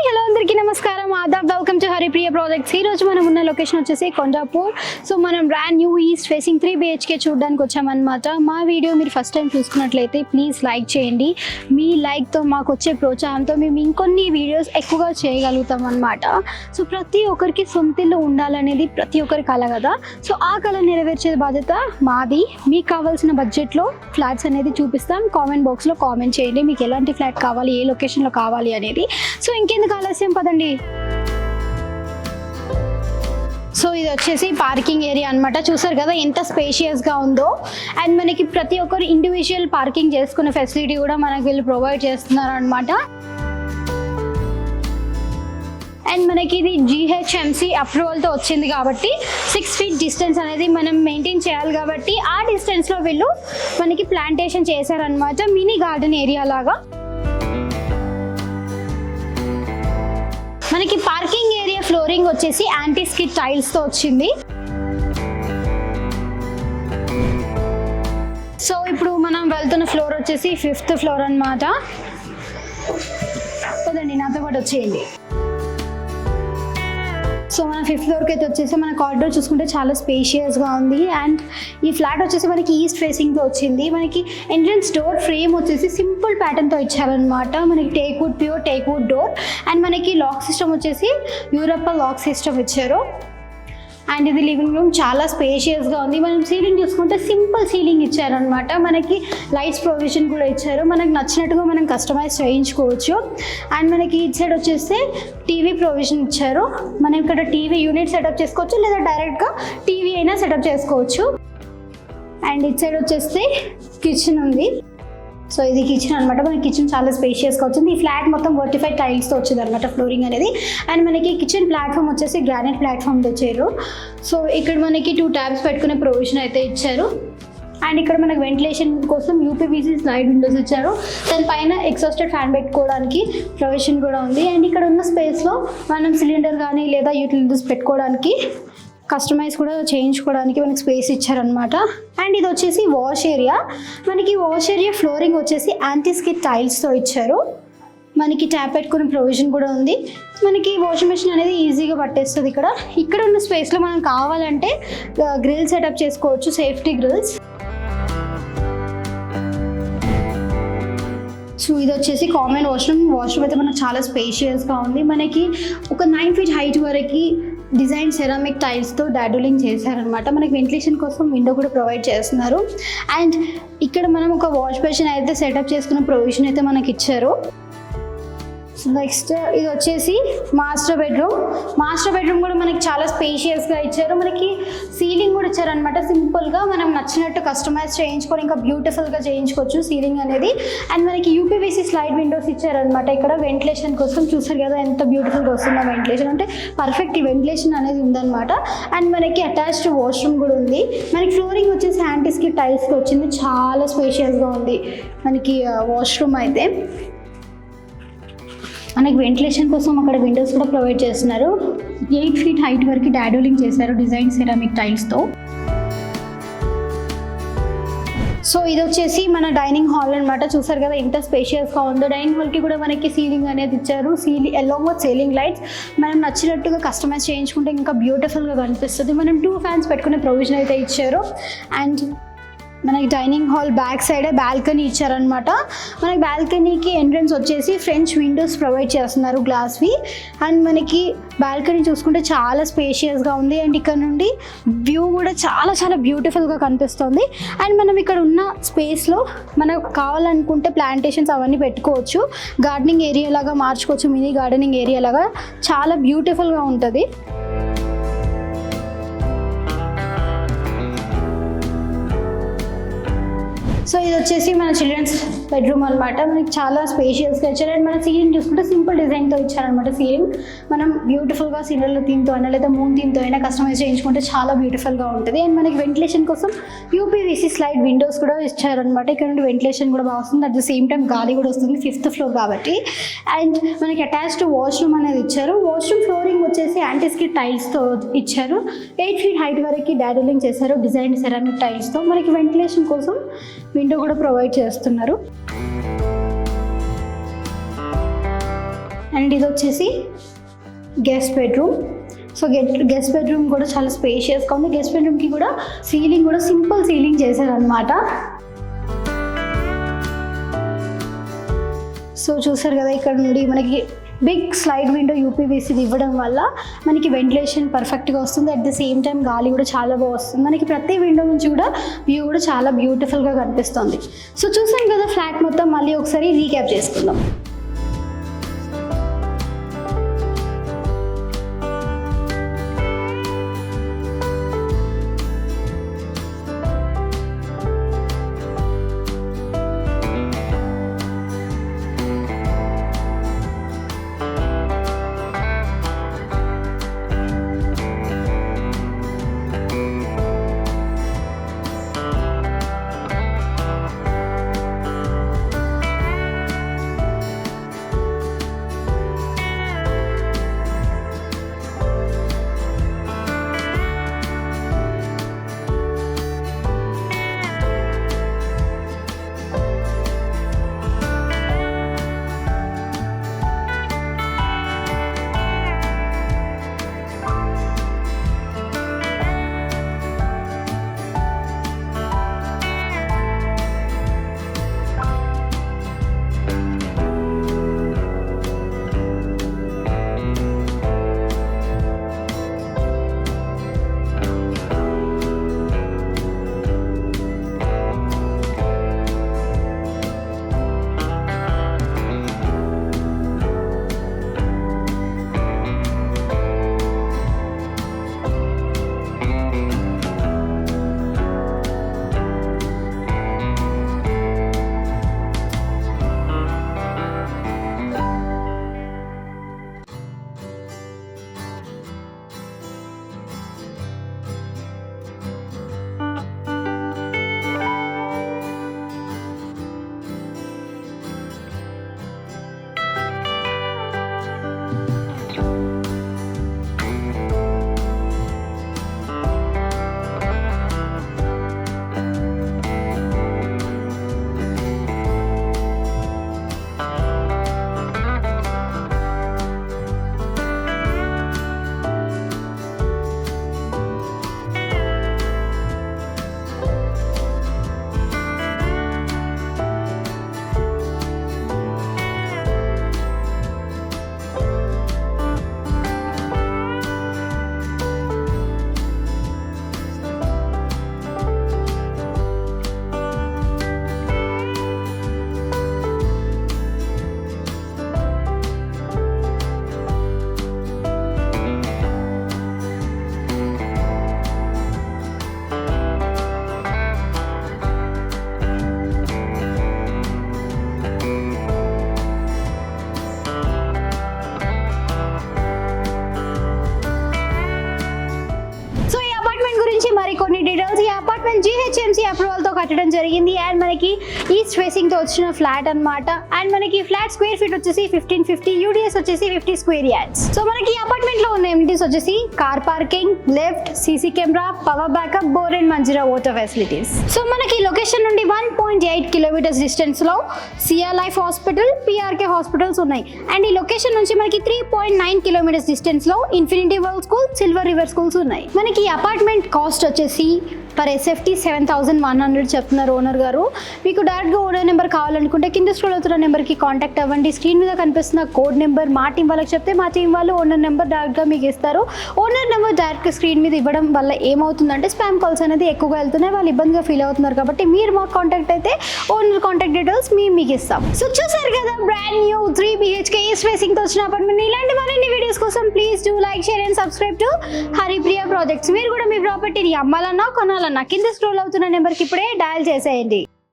Hello అందరికీ నమస్కారం, Aadab, welcome to Haripriya projects. ఈ రోజు మనం ఉన్న లొకేషన్ వచ్చేసి కొండాపూర్. సో మనం brand new east facing 3 BHK చూడడానికి వచ్చామన్నమాట. మా వీడియో మీరు ఫస్ట్ టైం చూసుకున్నట్లయితే ప్లీజ్ లైక్ చేయండి. మీ లైక్తో మాకు వచ్చే ప్రోత్సాహంతో మేము ఇంకొన్ని వీడియోస్ ఎక్కువగా చేయగలుగుతాం అన్నమాట. సో ప్రతి ఒక్కరికి సొంత ఇల్లు ఉండాలనేది ప్రతి ఒక్కరి కల కదా. సో ఆ కళ నెరవేర్చే బాధ్యత మాది. మీకు కావాల్సిన బడ్జెట్లో ఫ్లాట్స్ అనేది చూపిస్తాం. కామెంట్ బాక్స్లో కామెంట్ చేయండి మీకు ఎలాంటి ఫ్లాట్ కావాలి, ఏ లొకేషన్లో కావాలి అనేది. సో ఇంకెందుకు ఆలస్యం, పదండి. సో ఇది వచ్చేసి పార్కింగ్ ఏరియా అనమాట. చూసారు కదా ఎంత స్పేషియస్గా ఉందో. అండ్ మనకి ప్రతి ఒక్కరు ఇండివిజువల్ పార్కింగ్ చేసుకునే ఫెసిలిటీ కూడా మనకి వీళ్ళు ప్రొవైడ్ చేస్తున్నారు అనమాట. అండ్ మనకి ఇది GHMC అప్రూవల్తో వచ్చింది కాబట్టి 6 feet డిస్టెన్స్ అనేది మనం మెయింటైన్ చేయాలి కాబట్టి ఆ డిస్టెన్స్లో వీళ్ళు మనకి ప్లాంటేషన్ చేశారనమాట, మినీ గార్డెన్ ఏరియా లాగా. మనకి పార్కింగ్ ఏరియా ఫ్లోరింగ్ వచ్చేసి యాంటీ స్కిడ్ టైల్స్తో వచ్చింది. సో ఇప్పుడు మనం వెళ్తున్న ఫ్లోర్ వచ్చేసి 5th floor అన్నమాట. పదండి నాతో పాటు వచ్చేయండి. సో మన 5th floorకి అయితే వచ్చేసి మన కారిడోర్ చూసుకుంటే చాలా స్పేషియస్గా ఉంది. అండ్ ఈ ఫ్లాట్ వచ్చేసి మనకి ఈస్ట్ ఫేసింగ్తో వచ్చింది. మనకి ఎంట్రన్స్ డోర్ ఫ్రేమ్ వచ్చేసి సింపుల్ ప్యాటర్న్తో ఇచ్చారనమాట. మనకి pure teak wood door. And మనకి లాక్ సిస్టమ్ వచ్చేసి యూరప్ లాక్ సిస్టమ్ ఇచ్చారు. అండ్ ఇది లివింగ్ రూమ్ చాలా స్పేషియస్గా ఉంది. మనం సీలింగ్ చూసుకుంటే సింపుల్ సీలింగ్ ఇచ్చారనమాట. మనకి లైట్స్ ప్రొవిజన్ కూడా ఇచ్చారు. మనకు నచ్చినట్టుగా మనం కస్టమైజ్ చేయించుకోవచ్చు. అండ్ మనకి ఇటు సైడ్ వచ్చేస్తే టీవీ ప్రొవిజన్ ఇచ్చారు. మనం ఇక్కడ టీవీ యూనిట్ సెటప్ చేసుకోవచ్చు లేదా డైరెక్ట్గా టీవీ అయినా సెటప్ చేసుకోవచ్చు. అండ్ ఇటు సైడ్ వచ్చేస్తే కిచెన్ ఉంది. సో ఇది కిచెన్ అనమాట. మనకి కిచెన్ చాలా స్పేషియస్గా వచ్చింది. ఈ ఫ్లాట్ మొత్తం వర్టిఫైడ్ టైల్స్తో వచ్చింది అనమాట ఫ్లోరింగ్ అనేది. అండ్ మనకి కిచెన్ ప్లాట్ఫామ్ వచ్చేసి గ్రానైట్ ప్లాట్ఫామ్ తెచ్చారు. సో ఇక్కడ మనకి 2 taps పెట్టుకునే ప్రొవిజన్ అయితే ఇచ్చారు. అండ్ ఇక్కడ మనకి వెంటిలేషన్ కోసం UPVC స్లైడ్ విండోస్ ఇచ్చారు. దానిపైన ఎగ్జాస్టెడ్ ఫ్యాన్ పెట్టుకోవడానికి ప్రొవిజన్ కూడా ఉంది. అండ్ ఇక్కడ ఉన్న స్పేస్లో మనం సిలిండర్ కానీ లేదా యూటిలిటీస్ పెట్టుకోవడానికి కస్టమైజ్ కూడా చేయించుకోవడానికి మనకి స్పేస్ ఇచ్చారనమాట. అండ్ ఇది వచ్చేసి వాష్ ఏరియా. మనకి వాష్ ఏరియా ఫ్లోరింగ్ వచ్చేసి యాంటీ స్కిడ్ టైల్స్తో ఇచ్చారు. మనకి ట్యాప్ పెట్టుకునే ప్రొవిజన్ కూడా ఉంది. మనకి వాషింగ్ మెషిన్ అనేది ఈజీగా పట్టేస్తుంది. ఇక్కడ ఉన్న స్పేస్లో మనం కావాలంటే గ్రిల్ సెటప్ చేసుకోవచ్చు, సేఫ్టీ గ్రిల్స్. సో ఇది వచ్చేసి కామన్ వాష్రూమ్ అయితే మనకు చాలా స్పేషియస్గా ఉంది. మనకి ఒక 9 feet హైట్ వరకు డిజైన్ సెరామిక్ టైల్స్తో డాడులింగ్ చేశారనమాట. మనకి వెంటిలేషన్ కోసం విండో కూడా ప్రొవైడ్ చేస్తున్నారు. అండ్ ఇక్కడ మనం ఒక వాష్ బేసిన్ అయితే సెటప్ చేసుకున్న ప్రొవిజన్ అయితే మనకి ఇచ్చారు. నెక్స్ట్ ఇది వచ్చేసి మాస్టర్ బెడ్రూమ్ కూడా మనకి చాలా స్పేషియస్గా ఇచ్చారు. మనకి సీలింగ్ కూడా ఇచ్చారనమాట. సింపుల్గా మనం నచ్చినట్టు కస్టమైజ్ చేయించుకొని ఇంకా బ్యూటిఫుల్గా చేయించుకోవచ్చు సీలింగ్ అనేది. అండ్ మనకి UPVC స్లైడ్ విండోస్ ఇచ్చారనమాట. ఇక్కడ వెంటిలేషన్ కోసం చూసారు కదా ఎంత బ్యూటిఫుల్గా వస్తుందో వెంటిలేషన్, అంటే పర్ఫెక్ట్ వెంటిలేషన్ అనేది ఉందన్నమాట. అండ్ మనకి అటాచ్డ్ వాష్రూమ్ కూడా ఉంది. మనకి ఫ్లోరింగ్ వచ్చేసి యాంటీ స్కిడ్ టైల్స్కి వచ్చింది. చాలా స్పేషియస్గా ఉంది మనకి వాష్రూమ్ అయితే. మనకి వెంటిలేషన్ కోసం అక్కడ విండోస్ కూడా ప్రొవైడ్ చేస్తున్నారు. 8 feet హైట్ వరకు డాడులింగ్ చేశారు డిజైన్ సెరామిక్ టైల్స్తో. సో ఇది వచ్చేసి మన డైనింగ్ హాల్ అనమాట. చూసారు కదా ఎంత స్పేషియస్గా ఉందో. డైనింగ్ హాల్కి కూడా మనకి సీలింగ్ అనేది ఇచ్చారు. అలాంగ్ విత్ సీలింగ్ లైట్స్ మనం నచ్చినట్టుగా కస్టమైజ్ చేయించుకుంటే ఇంకా బ్యూటిఫుల్గా కనిపిస్తుంది. మనం 2 fans పెట్టుకునే ప్రొవిజన్ అయితే ఇచ్చారు. అండ్ మనకి డైనింగ్ హాల్ బ్యాక్ సైడే బాల్కనీ ఇచ్చారనమాట. మనకి బాల్కనీకి ఎంట్రన్స్ వచ్చేసి ఫ్రెంచ్ విండోస్ ప్రొవైడ్ చేస్తున్నారు గ్లాస్వి. అండ్ మనకి బాల్కనీ చూసుకుంటే చాలా స్పేషియస్గా ఉంది. అండ్ ఇక్కడ నుండి వ్యూ కూడా చాలా బ్యూటిఫుల్గా కనిపిస్తుంది. అండ్ మనం ఇక్కడ ఉన్న స్పేస్లో మనకు కావాలనుకుంటే ప్లాంటేషన్స్ అవన్నీ పెట్టుకోవచ్చు. గార్డెనింగ్ ఏరియా లాగా మార్చుకోవచ్చు, మినీ గార్డెనింగ్ ఏరియా లాగా చాలా బ్యూటిఫుల్గా ఉంటుంది. సో ఇది వచ్చేసి మన చిల్డ్రన్స్ బెడ్రూమ్ అనమాట. మనకి చాలా స్పేషియస్గా ఇచ్చారు. అండ్ మన సీలింగ్ చూసుకుంటే సింపుల్ డిజైన్తో ఇచ్చారనమాట. సీలింగ్ మనం బ్యూటిఫుల్గా సిల్వర్ల థీమ్తో అయినా లేదా మూన్ థీమ్తో అయినా కస్టమైజ్ చేయించుకుంటే చాలా బ్యూటిఫుల్గా ఉంటుంది. అండ్ మనకి వెంటిలేషన్ కోసం UPVC స్లైడ్ విండోస్ కూడా ఇచ్చారనమాట. ఇక్కడ నుండి వెంటిలేషన్ కూడా బాగా వస్తుంది. అట్ ద సేమ్ టైం గాలి కూడా వస్తుంది 5th floor కాబట్టి. అండ్ మనకి అటాచ్డ్ వాష్రూమ్ అనేది ఇచ్చారు. వాష్రూమ్ ఫ్లోరింగ్ వచ్చేసి యాంటీ స్కిడ్ టైల్స్తో ఇచ్చారు. 8 feet హైట్ వరకు డాడులింగ్ చేశారు డిజైన్ సెరామిక్ టైల్స్తో. మనకి వెంటిలేషన్ కోసం విండో కూడా ప్రొవైడ్ చేస్తున్నారు. అండ్ ఇది వచ్చేసి guest bedroom. So guest bedroom కూడా చాలా స్పేషియస్గా ఉంది. గెస్ట్ బెడ్రూమ్కి కూడా సీలింగ్ కూడా సింపుల్ సీలింగ్ చేశారనమాట. సో చూసారు కదా, ఇక్కడ నుండి మనకి బిగ్ స్లైడ్ విండో యూపీవీసీది ఇవ్వడం వల్ల మనకి వెంటిలేషన్ పర్ఫెక్ట్గా వస్తుంది. అట్ ద సేమ్ టైం గాలి కూడా చాలా బాగా వస్తుంది. మనకి ప్రతి విండో నుంచి కూడా వ్యూ కూడా చాలా బ్యూటిఫుల్గా కనిపిస్తుంది. సో చూసాం కదా ఫ్లాట్ మొత్తం, మళ్ళీ ఒకసారి రీక్యాప్ చేసుకుందాం. మరికొన్ని డీటెయిల్స్. ఈ అపార్ట్మెంట్ GHMC అప్రూవల్తో కట్టడం జరిగింది అండ్ మనకి ఈస్ట్ ఫేసింగ్తో వచ్చిన ఫ్లాట్ అనమాట. అండ్ మనకి ఫ్లాట్ స్క్వేర్ ఫీట్ వచ్చేసి 1550, UDS వచ్చేసి 50 స్క్వేర్ యార్డ్స్. సో మనకి ఈ అపార్ట్మెంట్లో ఉన్న ఎమ్యూనిటీస్ వచ్చేసి car parking, lift, CC camera, power backup, bore and Manjeera water facilities. So మనకి లొకేషన్ నుండి 1.8 కిలోమీటర్స్ డిస్టెన్స్ లో CR life hospital, PRK hospitals ఉన్నాయి. అండ్ ఈ లొకేషన్ నుంచి మనకి 3.9 కిలోమీటర్స్ డిస్టెన్స్ లో infinity world school, silver river schools ఉన్నాయి. మనకి ఈ అపార్ట్మెంట్ కాస్ట్ వచ్చేసి పర్ SFT 7,100 చెప్తున్నారు ఓనర్ గారు. మీకు డైరెక్ట్గా ఓనర్ నెంబర్ కావాలనుకుంటే కింద స్క్రోల్ అవుతున్న నెంబర్కి కాంటాక్ట్ అవ్వండి. స్క్రీన్ మీద కనిపిస్తున్న కోడ్ నెంబర్ మా టీం వాళ్ళకి చెప్తే మా టీం వాళ్ళు ఓనర్ నెంబర్ డైరెక్ట్గా మీకు ఇస్తారు. ఓనర్ నెంబర్ డైరెక్ట్గా స్క్రీన్ మీద ఇవ్వడం వల్ల ఏమవుతుందంటే స్పామ్ కాల్స్ అనేది ఎక్కువగా వెళ్తున్నాయి, వాళ్ళు ఇబ్బందిగా ఫీల్ అవుతున్నారు. కాబట్టి మీరు మాకు కాంటాక్ట్ అయితే ఓనర్ కాంటాక్ట్ డీటెయిల్స్ మీకు ఇస్తాం. సో చూసారు కదా బ్రాండ్ న్యూ 3 BHK ఈస్ట్ ఫేసింగ్తో వచ్చిన అపార్ట్మెంట్. ఇలాంటి మరిన్ని వీడియోస్ కోసం please do like, share and subscribe to Haripriya projects. మీరు కూడా మీ ప్రాపర్టీని అమ్మాలన్నా కొనాలన్నా కింద స్క్రోల్ అవుతున్న నెంబర్కి ఇప్పుడే డయల్ చేసేయండి.